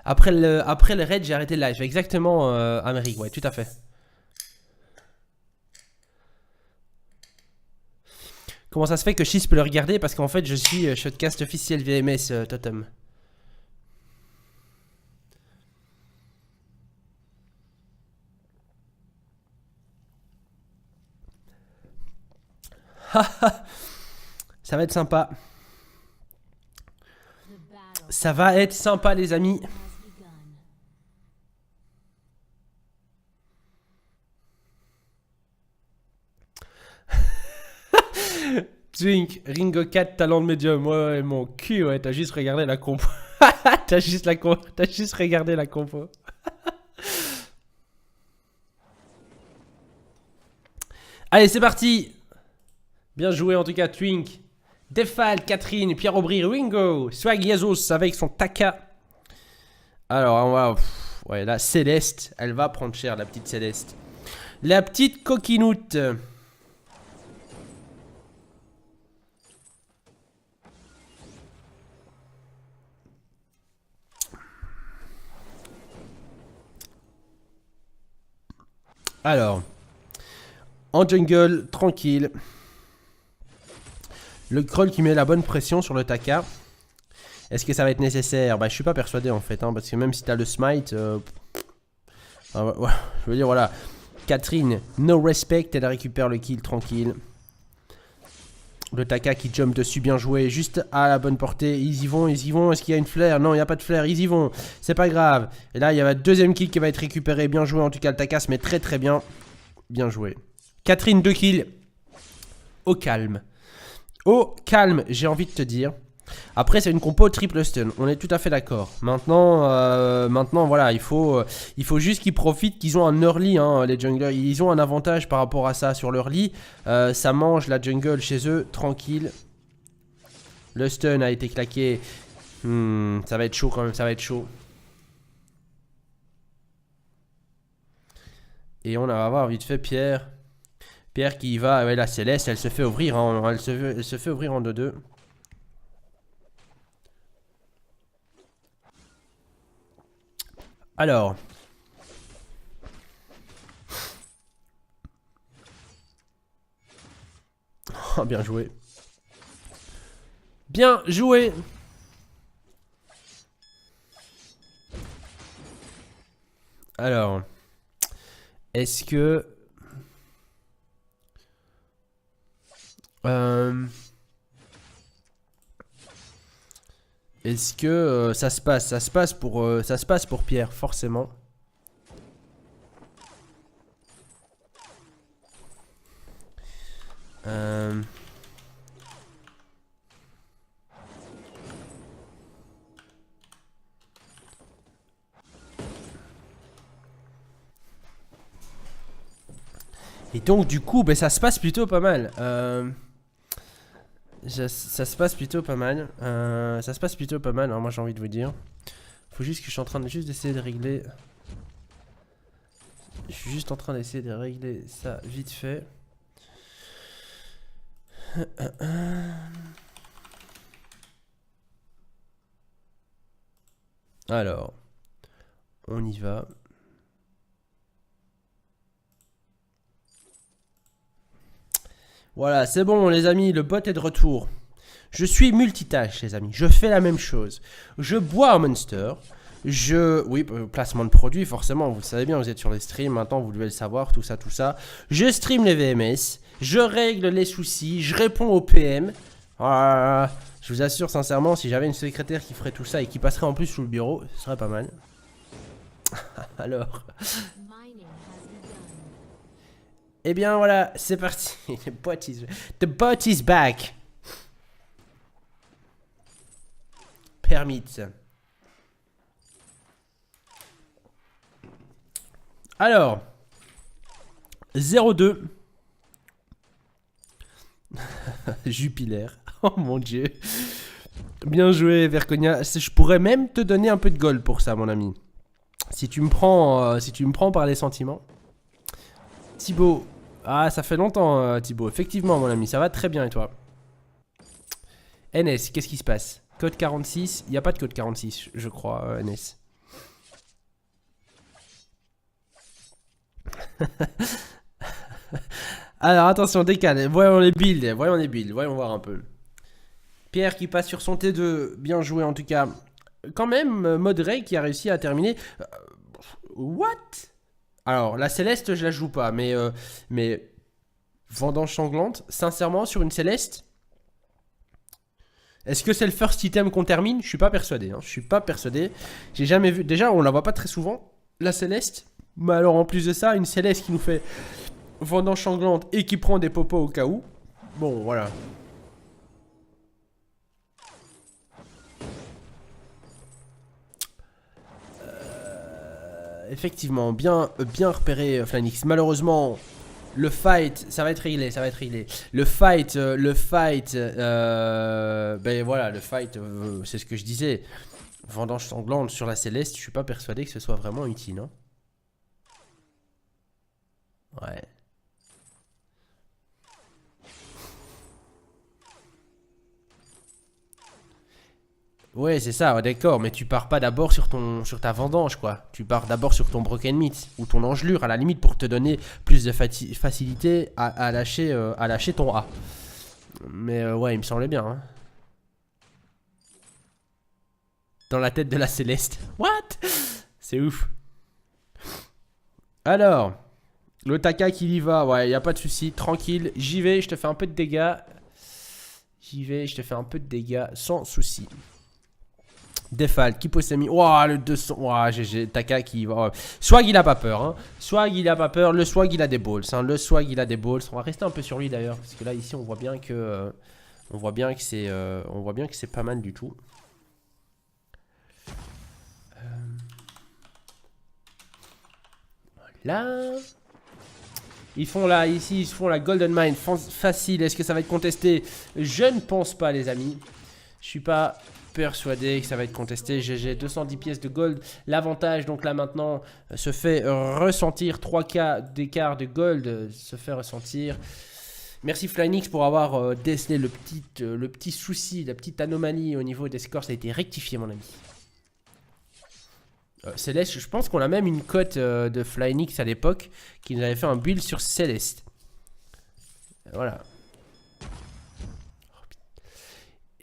Après le raid, j'ai arrêté le live. Exactement, Amérique, ouais, tout à fait. Comment ça se fait que Chiz peut le regarder? Parce qu'en fait, je suis shotcast officiel VMS, Totem. Ça va être sympa. Ça va être sympa, les amis. Twink, Ringo 4, talent de médium. Ouais, mon cul, ouais, t'as juste regardé la compo. T'as juste regardé la compo. Allez, c'est parti. Bien joué en tout cas, Twink. Defal, Catherine, Pierre Aubry, Ringo, Swag Yazos avec son Taka. Alors, on va... ouais, là, Céleste, elle va prendre cher, la petite Céleste. La petite coquinoute. Alors, en jungle, tranquille. Le Krull qui met la bonne pression sur le Taka. Est-ce que ça va être nécessaire? Bah, je suis pas persuadé en fait, hein, parce que même si t'as le smite, ouais, je veux dire, voilà. Catherine, no respect, elle récupère le kill tranquille. Le Taka qui jump dessus, bien joué, juste à la bonne portée. Ils y vont, ils y vont. Est-ce qu'il y a une flare? Non, il n'y a pas de flare, ils y vont. C'est pas grave. Et là, il y a le deuxième kill qui va être récupéré. Bien joué, en tout cas, le Taka se met très très bien. Bien joué. Catherine, 2 kills. Au calme. Au calme, j'ai envie de te dire. Après, c'est une compo triple stun. On est tout à fait d'accord. Maintenant, voilà, il faut juste qu'ils profitent qu'ils ont un early, hein, les junglers. Ils ont un avantage par rapport à ça sur l'early. Ça mange la jungle chez eux, tranquille. Le stun a été claqué. Ça va être chaud quand même, ça va être chaud. Et on va voir vite fait Pierre. Pierre qui va, ouais, la Céleste, elle se fait ouvrir, hein, elle se fait ouvrir en 2-2. Alors. Oh, bien joué. Bien joué. Alors. Est-ce que... Est-ce que ça se passe pour Pierre, forcément. Et donc du coup, ben, ça se passe plutôt pas mal. Ça se passe plutôt pas mal. Ça se passe plutôt pas mal, hein, moi j'ai envie de vous dire. Faut juste que je suis en train de d'essayer de régler. Je suis juste en train d'essayer de régler ça vite fait. Alors, on y va. Voilà, c'est bon les amis, le bot est de retour. Je suis multitâche, les amis. Je fais la même chose. Je bois un Monster. Oui, placement de produit, forcément. Vous le savez bien, vous êtes sur les streams. Maintenant, vous devez le savoir. Tout ça, tout ça. Je stream les VMS. Je règle les soucis. Je réponds aux PM. Voilà. Je vous assure, sincèrement, si j'avais une secrétaire qui ferait tout ça et qui passerait en plus sous le bureau, ce serait pas mal. Alors. Eh bien, voilà, c'est parti. The bot is back. Permit. Alors, 0-2. Jupiler. Oh mon dieu. Bien joué, Verconia. Je pourrais même te donner un peu de gold pour ça, mon ami. Si tu me prends par les sentiments. Thibaut. Ah, ça fait longtemps, Thibaut. Effectivement, mon ami, ça va très bien et toi? NS, qu'est-ce qui se passe? Code 46. Il n'y a pas de code 46, je crois, NS. Alors attention, décale, voyons les builds, voyons voir un peu. Pierre qui passe sur son T2, bien joué en tout cas. Quand même, Modray qui a réussi à terminer. What? Alors la Céleste je la joue pas, mais Vendange Sanglante, sincèrement sur une Céleste, est-ce que c'est le first item qu'on termine? Je suis pas persuadé, hein. Je suis pas persuadé. J'ai jamais vu, déjà on la voit pas très souvent, la Céleste. Mais alors en plus de ça, une Céleste qui nous fait Vendange Sanglante et qui prend des popos au cas où. Bon, voilà. Effectivement, bien repéré, Flanix. Malheureusement, le fight, ça va être réglé, Le fight, ben voilà, le fight, c'est ce que je disais. Vendange Sanglante sur la Céleste, je suis pas persuadé que ce soit vraiment utile, hein. Ouais. Ouais, c'est ça, ouais, d'accord, mais tu pars pas d'abord sur ta vendange, quoi. Tu pars d'abord sur ton broken meat ou ton engelure, à la limite, pour te donner plus de facilité à lâcher ton A. Mais ouais, il me semblait bien, hein. Dans la tête de la Céleste. What? C'est ouf. Alors, le Taka qui y va, ouais, y a pas de souci, tranquille. J'y vais, je te fais un peu de dégâts. Sans souci. Defal qui pose ses mis. Ouah, le 200. Ouah, GG. Taka qui va. Swag, il a pas peur. Hein. Swag, il a pas peur. Le Swag, il a des balls. Hein. Le Swag, il a des balls. On va rester un peu sur lui d'ailleurs. Parce que là, ici, on voit bien que. On voit bien que c'est pas mal du tout. Voilà. Ils font là, ici, ils font la Golden Mine facile. Est-ce que ça va être contesté? Je ne pense pas, les amis. Je suis pas persuadé que ça va être contesté. GG, 210 pièces de gold. L'avantage, donc là maintenant, se fait ressentir. 3K d'écart de gold se fait ressentir. Merci Flynix pour avoir décelé le petit souci, la petite anomalie au niveau des scores. Ça a été rectifié, mon ami. Céleste, je pense qu'on a même une cote de Flynix à l'époque qui nous avait fait un build sur Céleste. Voilà.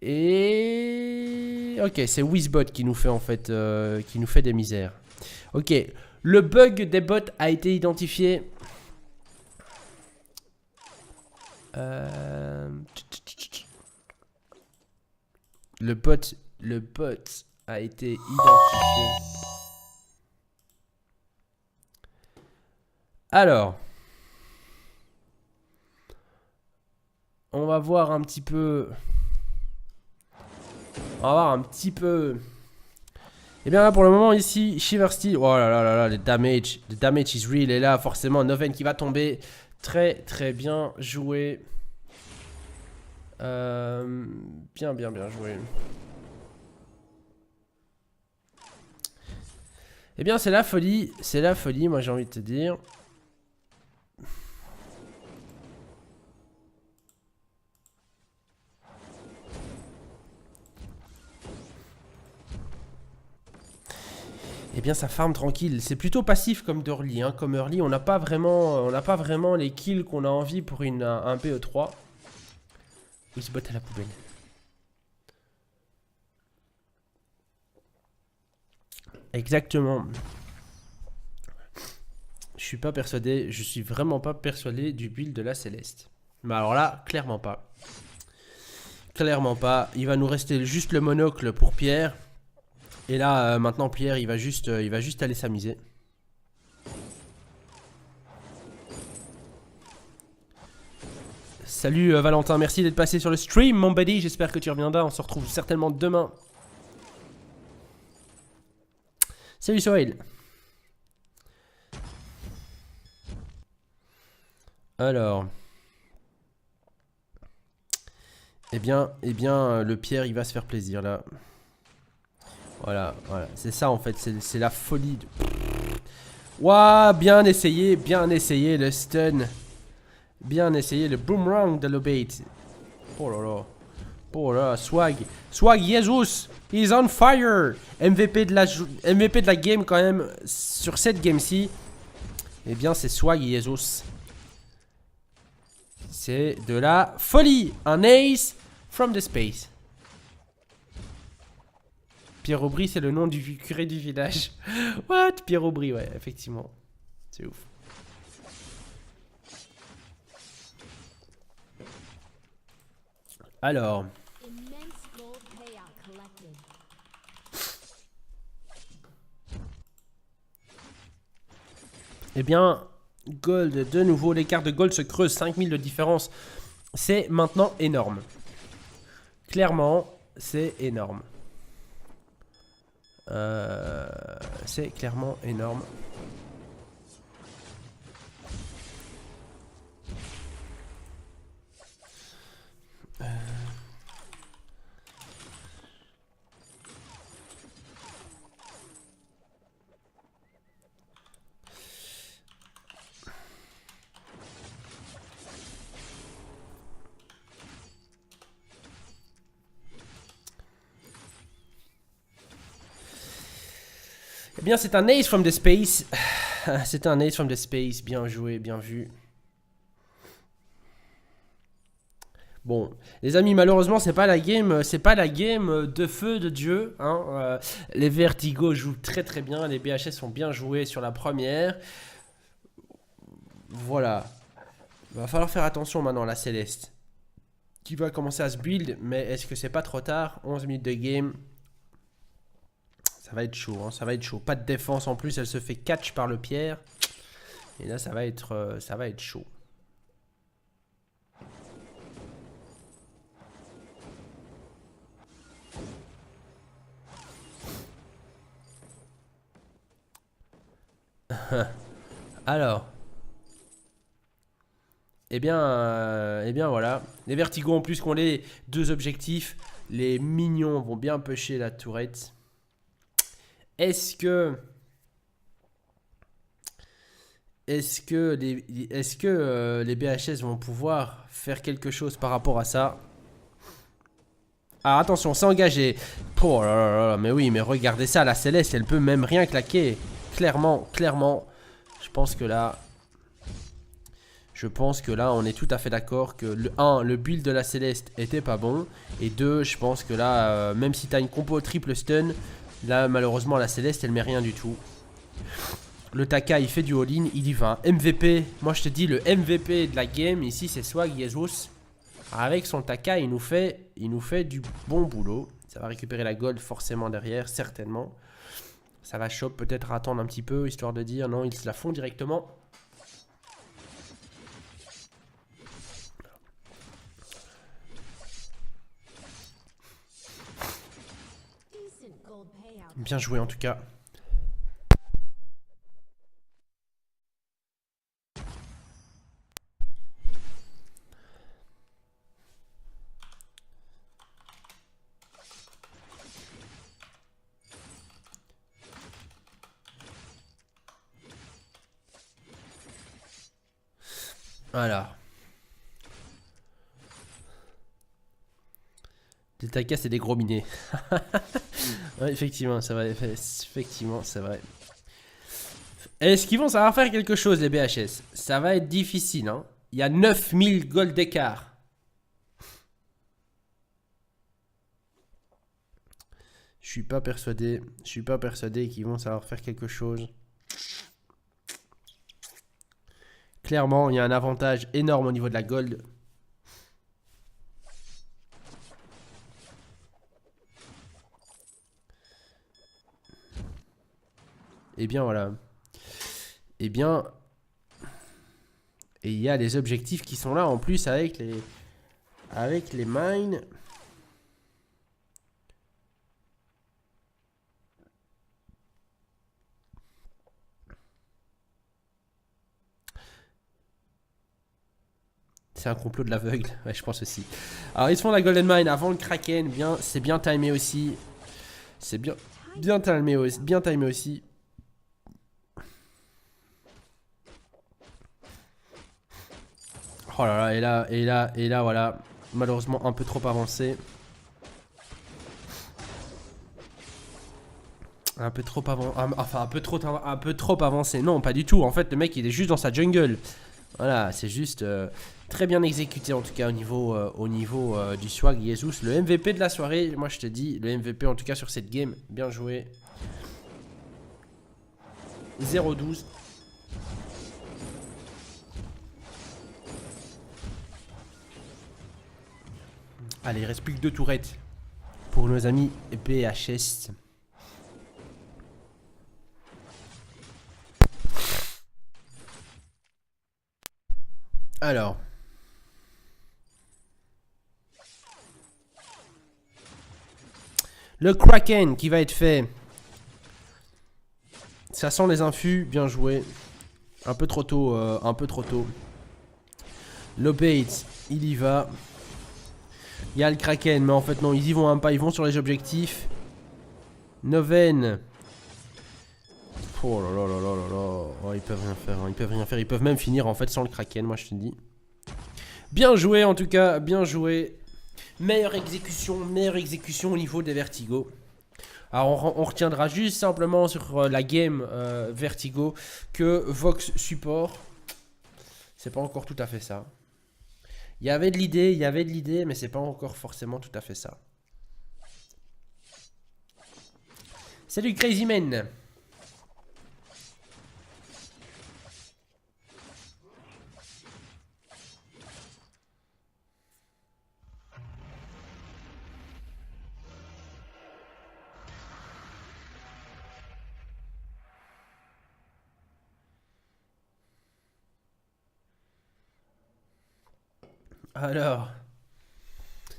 Et ok, c'est Wizbot qui nous fait en fait qui nous fait des misères. Ok, le bug des bots a été identifié. Le bot a été identifié. Alors, on va voir un petit peu. Et bien là pour le moment ici, Shiver Steel. Oh là là là là, le damage is real. Et là forcément Noven qui va tomber. Très très bien joué. Bien joué. Eh bien c'est la folie, moi j'ai envie de te dire. Eh bien ça farm tranquille, c'est plutôt passif comme d'early, hein. Comme early on n'a pas vraiment les kills qu'on a envie pour un PE3. Oui, ce bot à la poubelle. Exactement. Je suis pas persuadé, je suis vraiment pas persuadé du build de la Céleste. Mais alors là, clairement pas. Clairement pas. Il va nous rester juste le monocle pour Pierre. Et là, maintenant, Pierre, il va juste aller s'amuser. Salut Valentin, merci d'être passé sur le stream, mon buddy. J'espère que tu reviendras. On se retrouve certainement demain. Salut Sohail. Alors. Eh bien, le Pierre, il va se faire plaisir là. Voilà, voilà. C'est ça en fait, c'est la folie. Ouah, bien essayé le stun. Bien essayé le boomerang de l'obait. Oh là là. Oh là, swag. Swag, Jesus. He's on fire. MVP de la game quand même. Sur cette game-ci. Eh bien, c'est Swag, Jesus. C'est de la folie. Un ace from the space. Pierre Aubry, c'est le nom du curé du village. What? Pierre Aubry, ouais, effectivement. C'est ouf. Alors. Eh bien, Gold, de nouveau, l'écart de Gold se creuse. 5000 de différence. C'est maintenant énorme. Clairement, c'est énorme. C'est clairement énorme. Eh bien, c'est un ace from the space. C'est un ace from the space. Bien joué, bien vu. Bon, les amis, malheureusement, c'est pas la game de feu de Dieu. Hein. Les Vertigo jouent très très bien. Les BHS sont bien joués sur la première. Voilà. Il va falloir faire attention maintenant à la Céleste. Qui va commencer à se build. Mais est-ce que c'est pas trop tard? 11 minutes de game. Ça va être chaud, hein, ça va être chaud. Pas de défense en plus, elle se fait catch par le Pierre. Et là, ça va être chaud. Alors. Eh bien voilà. Les Vertigos en plus qu'on les deux objectifs. Les mignons vont bien pusher la tourette. Est-ce que les BHS vont pouvoir faire quelque chose par rapport à ça? Ah attention, c'est engagé. Oh là là là, mais oui, mais regardez ça, la Céleste, elle peut même rien claquer. Clairement, clairement. Je pense que là, on est tout à fait d'accord que le build de la Céleste était pas bon. Et 2, je pense que là, même si t'as une compo triple stun, là, malheureusement, la Céleste, elle met rien du tout. Le Taka, il fait du all-in, il y va. MVP, moi je te dis, le MVP de la game, ici, c'est Swag Jesus. Avec son Taka, il nous fait du bon boulot. Ça va récupérer la gold forcément derrière, certainement. Ça va shop, peut-être attendre un petit peu, histoire de dire, non, ils se la font directement. Bien joué en tout cas. Voilà. Des takas, c'est des gros minets. Ouais, effectivement, c'est vrai. Effectivement, c'est vrai. Est-ce qu'ils vont savoir faire quelque chose, les BHS? Ça va être difficile, hein. Il y a 9000 gold d'écart. Je suis pas persuadé. Je suis pas persuadé qu'ils vont savoir faire quelque chose. Clairement, il y a un avantage énorme au niveau de la gold. Et bien voilà. Et bien... Et il y a les objectifs qui sont là en plus avec les mines. C'est un complot de l'aveugle, ouais, je pense aussi. Alors ils se font la Golden Mine avant le Kraken, bien, c'est bien timé aussi. C'est bien timé aussi. Oh là là, et là, voilà. Malheureusement un peu trop avancé. Un peu trop avancé. Non, pas du tout. En fait, le mec, il est juste dans sa jungle. Voilà, c'est juste très bien exécuté en tout cas au niveau du swag. Jesus, le MVP de la soirée. Moi, je te dis, le MVP en tout cas sur cette game. Bien joué. 0-12. Allez, il reste plus que 2 tourettes pour nos amis BHS. Alors. Le Kraken qui va être fait. Ça sent les infus, bien joué. Un peu trop tôt, Lobate, il y va. Il y a le Kraken, mais en fait non, ils y vont même pas, ils vont sur les objectifs. Noven. Oh là là là là là là. Oh, ils peuvent rien faire, hein. Ils peuvent rien faire, ils peuvent même finir en fait sans le Kraken, moi je te dis. Bien joué en tout cas, bien joué. Meilleure exécution au niveau des Vertigo. Alors on retiendra juste simplement sur la game Vertigo que Vox support. C'est pas encore tout à fait ça. Il y avait de l'idée, mais c'est pas encore forcément tout à fait ça. Salut Crazy Man. Alors,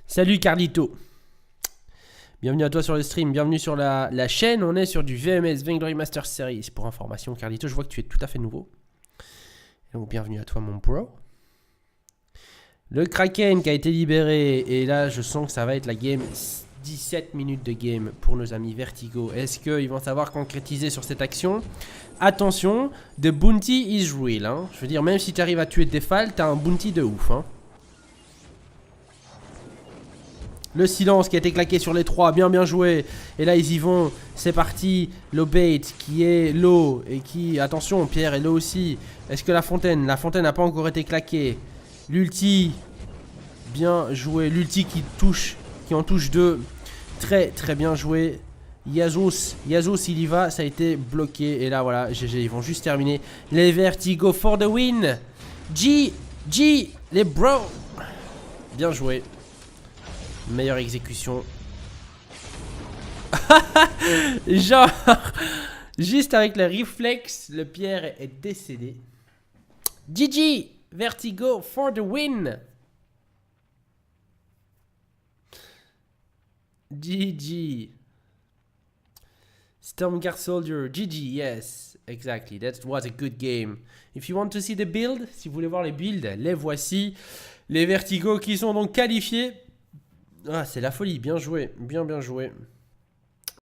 salut Carlito. Bienvenue à toi sur le stream, bienvenue sur la chaîne. On est sur du VMS, Vainglory Master Series. Pour information, Carlito, je vois que tu es tout à fait nouveau. Donc, bienvenue à toi, mon bro. Le Kraken qui a été libéré. Et là, je sens que ça va être la game. 17 minutes de game pour nos amis Vertigo. Est-ce qu'ils vont savoir concrétiser sur cette action? Attention, the bounty is real. Hein. Je veux dire, même si tu arrives à tuer Defal, t'as un bounty de ouf. Hein. Le silence qui a été claqué sur les 3, bien joué. Et là ils y vont, c'est parti. Lobate qui est low et qui, attention, Pierre est low aussi. Est-ce que la fontaine n'a pas encore été claquée. L'ulti, bien joué. L'ulti qui en touche 2. Très bien joué. Yazos il y va, ça a été bloqué. Et là voilà, GG, ils vont juste terminer. Les Vertigo for the win. G, les bros. Bien joué. Meilleure exécution. Genre, juste avec le réflexe, le Pierre est décédé. GG, Vertigo for the win. GG. Stormguard Soldier, GG, yes, exactly, that was a good game. If you want to see the build, si vous voulez voir les builds, les voici. Les Vertigo qui sont donc qualifiés. Ah, c'est la folie, bien joué, bien joué.